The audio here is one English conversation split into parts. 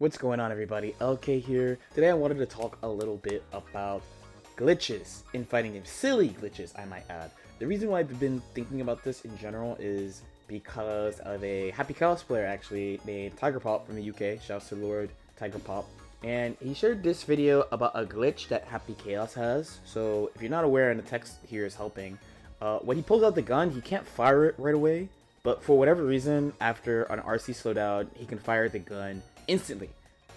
What's going on, everybody? LK here. Today I wanted to talk a little bit about glitches in fighting games. Silly glitches, I might add. The reason why I've been thinking about this in general is because of a Happy Chaos player actually named Tiger Pop from the UK. Shouts to Lord Tiger Pop. And he shared this video about a glitch that Happy Chaos has. So if you're not aware, and the text here is helping, when he pulls out the gun, he can't fire it right away. But for whatever reason, after an RC slowdown, he can fire the gun instantly.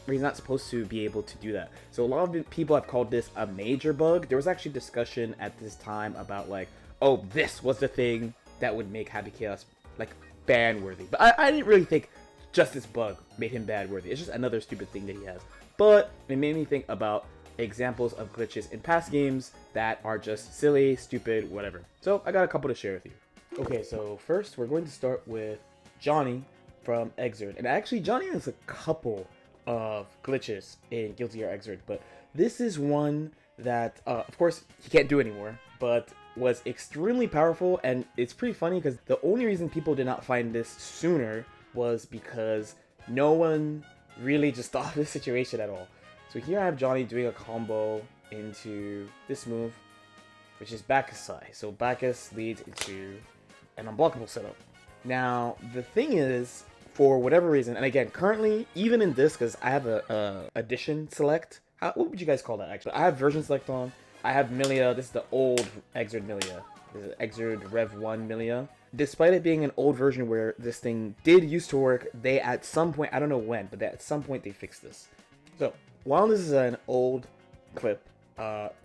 He's not supposed to be able to do that. So a lot of people have called this a major bug. There was actually discussion at this time about like, oh, this was the thing that would make Happy Chaos like ban worthy. But I didn't really think just this bug made him ban worthy. It's just another stupid thing that he has. But it made me think about examples of glitches in past games that are just silly, stupid, whatever. So I got a couple to share with you. Okay, so first we're going to start with Johnny from Exerd. And actually Johnny has a couple of glitches in Guilty Gear Xrd, but this is one that of course he can't do anymore, but was extremely powerful. And it's pretty funny because the only reason people did not find this sooner was because no one really just thought of this situation at all. So here I have Johnny doing a combo into this move, which is Bakasai. So Bacchus leads into an unblockable setup. Now the thing is, for whatever reason, and again, currently, even in this, because I have a edition select. What would you guys call that, actually? I have version select on. I have Milia. This is the old Exerd Milia. This is Exerd Rev 1 Milia. Despite it being an old version where this thing did used to work, they at some point, I don't know when, but at some point they fixed this. So, while this is an old clip,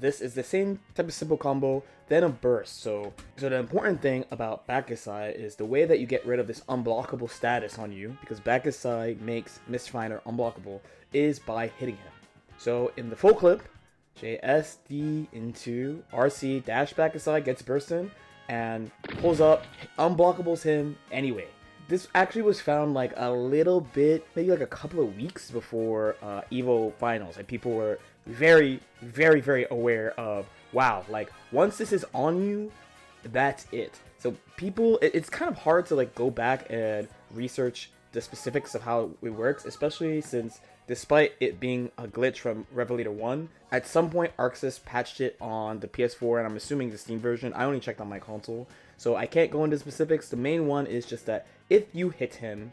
this is the same type of simple combo, then a burst. So the important thing about Bakasai is the way that you get rid of this unblockable status on you, because Bakasai makes Mistfinder unblockable, is by hitting him. So in the full clip, JSD into RC dash Bakasai gets burst in and pulls up, unblockables him anyway. This actually was found like a little bit, maybe like a couple of weeks before EVO finals, and people were very aware of, wow, like once this is on you, that's it. So people, it's kind of hard to like go back and research the specifics of how it works, especially since despite it being a glitch from Revelator 1, at some point Arxis patched it on the PS4, and I'm assuming the Steam version. I only checked on my console, so I can't go into specifics. The main one is just that if you hit him,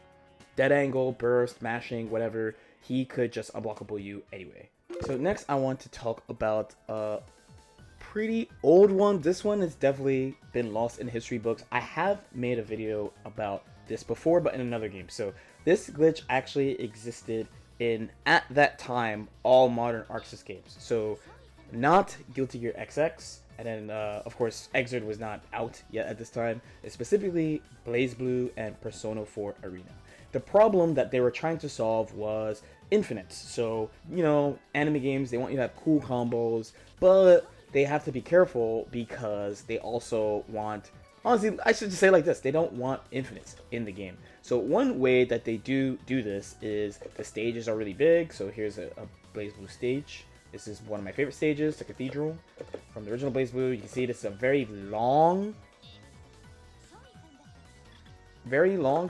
dead angle, burst, mashing, whatever, he could just unblockable you anyway. So next I want to talk about a pretty old one. This one has definitely been lost in history books. I have made a video about this before, but in another game. So this glitch actually existed in, at that time, all modern Arxis games. So not Guilty Gear XX, and then of course Exerd was not out yet at this time. It's specifically BlazBlue and Persona 4 Arena. The problem that they were trying to solve was infinites. So, you know, anime games, they want you to have cool combos, but they have to be careful because they also want, honestly, I should just say like this, they don't want infinites in the game. So one way that they do this is the stages are really big. So here's a BlazBlue stage. This is one of my favorite stages, the Cathedral from the original BlazBlue. You can see this is a very long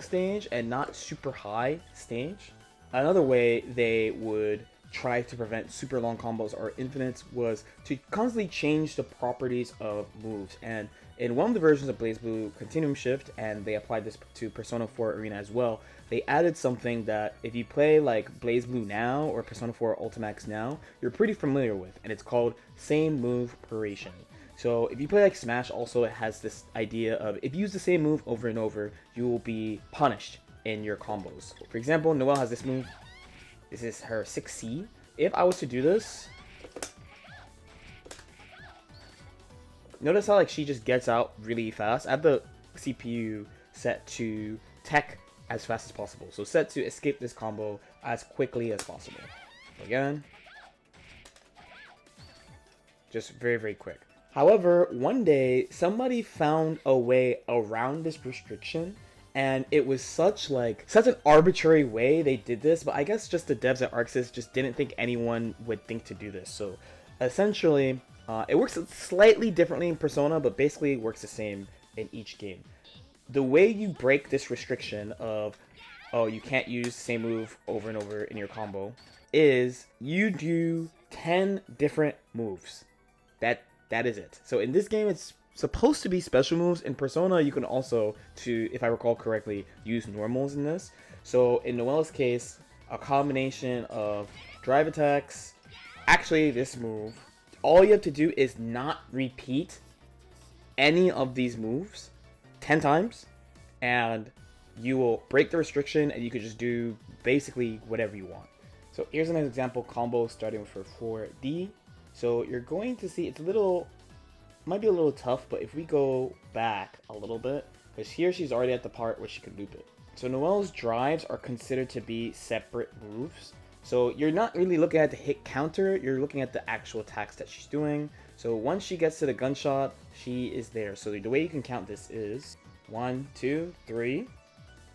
stage and not super high stage. Another way they would try to prevent super long combos or infinites was to constantly change the properties of moves. And in one of the versions of BlazBlue, Continuum Shift, and they applied this to Persona 4 Arena as well, they added something that if you play like BlazBlue now or Persona 4 Ultimax now, you're pretty familiar with, and it's called Same Move Paration. So if you play like Smash, also it has this idea of if you use the same move over and over, you will be punished in your combos. For example, Noelle has this move. This is her 6C. If I was to do this, notice how like she just gets out really fast. I have the CPU set to tech as fast as possible. So set to escape this combo as quickly as possible. Again, just very quick. However, one day somebody found a way around this restriction, and it was such an arbitrary way they did this, but I guess just the devs at Arxis just didn't think anyone would think to do this. So essentially, it works slightly differently in Persona, but basically it works the same in each game. The way you break this restriction of oh, you can't use the same move over and over in your combo, is you do 10 different moves. That is it. So in this game, it's supposed to be special moves. In Persona, you can also, if I recall correctly, use normals in this. So in Noelle's case, a combination of drive attacks, actually this move, all you have to do is not repeat any of these moves 10 times, and you will break the restriction and you can just do basically whatever you want. So here's an example combo starting for 4D. So you're going to see it's might be a little tough, but if we go back a little bit, because here she's already at the part where she could loop it. So Noelle's drives are considered to be separate moves. So you're not really looking at the hit counter, you're looking at the actual attacks that she's doing. So once she gets to the gunshot, she is there. So the way you can count this is 1, 2, 3,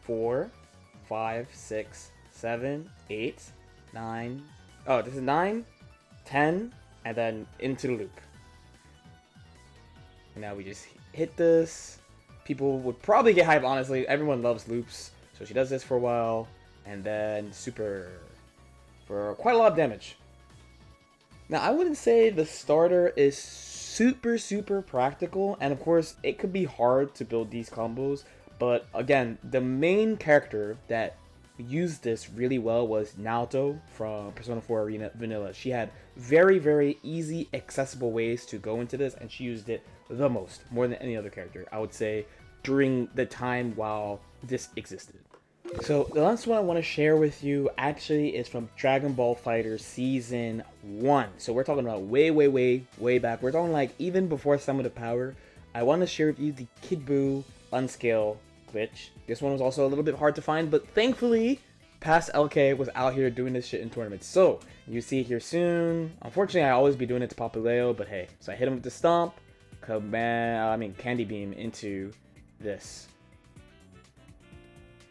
4, 5, 6, 7, 8, 9. Oh, this is 9, 10, and then into the loop. And now we just hit this. People would probably get hype, honestly. Everyone loves loops. So she does this for a while, and then super for quite a lot of damage. Now, I wouldn't say the starter is super practical, and of course, it could be hard to build these combos, but again, the main character that used this really well was Naoto from Persona 4 Arena Vanilla. She had very easy, accessible ways to go into this, and she used it the most, more than any other character, I would say, during the time while this existed. So the last one I want to share with you actually is from Dragon Ball FighterZ Season 1. So we're talking about way back. We're talking like even before Summon of Power. I want to share with you the Kid Buu Unscale glitch. This one was also a little bit hard to find, but thankfully, past LK was out here doing this shit in tournaments. So you see it here soon. Unfortunately, I always be doing it to Papaleo, but hey. So I hit him with the stomp, Candy Beam into this.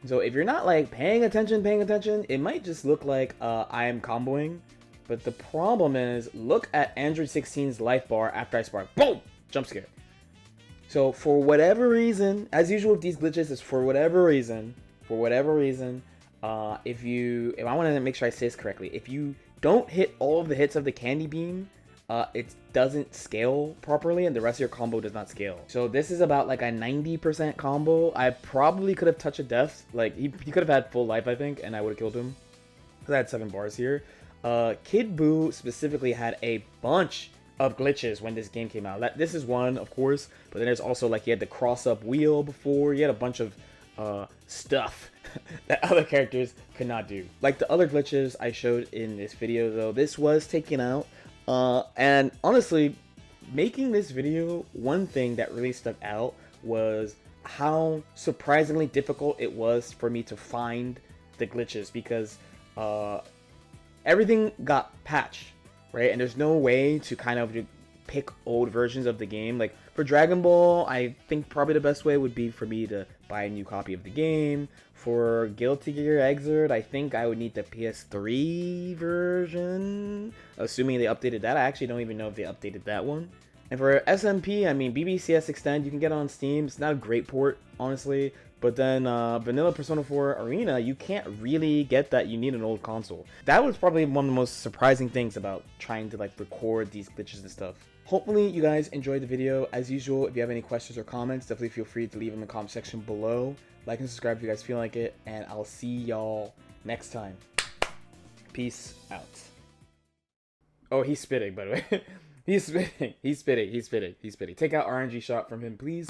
So if you're not like paying attention, it might just look like I am comboing. But the problem is, look at Android 16's life bar after I spark. Boom! Jump scare. So for whatever reason, as usual with these glitches, is for whatever reason, if I want to make sure I say this correctly, if you don't hit all of the hits of the Candy Beam, it doesn't scale properly, and the rest of your combo does not scale. So this is about like a 90% combo. I probably could have touched a death. Like he could have had full life, I think, and I would have killed him. Because I had 7 bars here. Kid Buu specifically had a bunch of glitches when this game came out. This is one, of course, but then there's also like he had the cross-up wheel before. He had a bunch of stuff that other characters could not do. Like the other glitches I showed in this video, though, this was taken out. And honestly, making this video, one thing that really stuck out was how surprisingly difficult it was for me to find the glitches, because everything got patched, right? And there's no way to kind of pick old versions of the game. Like for Dragon Ball, I think probably the best way would be for me to buy a new copy of the game. For Guilty Gear Xrd, I think I would need the PS3 version, assuming they updated that. I actually don't even know if they updated that one. And for SMP, I mean, BBCS Extend, you can get on Steam. It's not a great port, honestly. But then Vanilla Persona 4 Arena, you can't really get that. You need an old console. That was probably one of the most surprising things about trying to like record these glitches and stuff. Hopefully you guys enjoyed the video. As usual, if you have any questions or comments, definitely feel free to leave them in the comment section below. Like and subscribe if you guys feel like it, and I'll see y'all next time. Peace out. Oh, he's spitting, by the way. He's spitting. Take out RNG shot from him, please.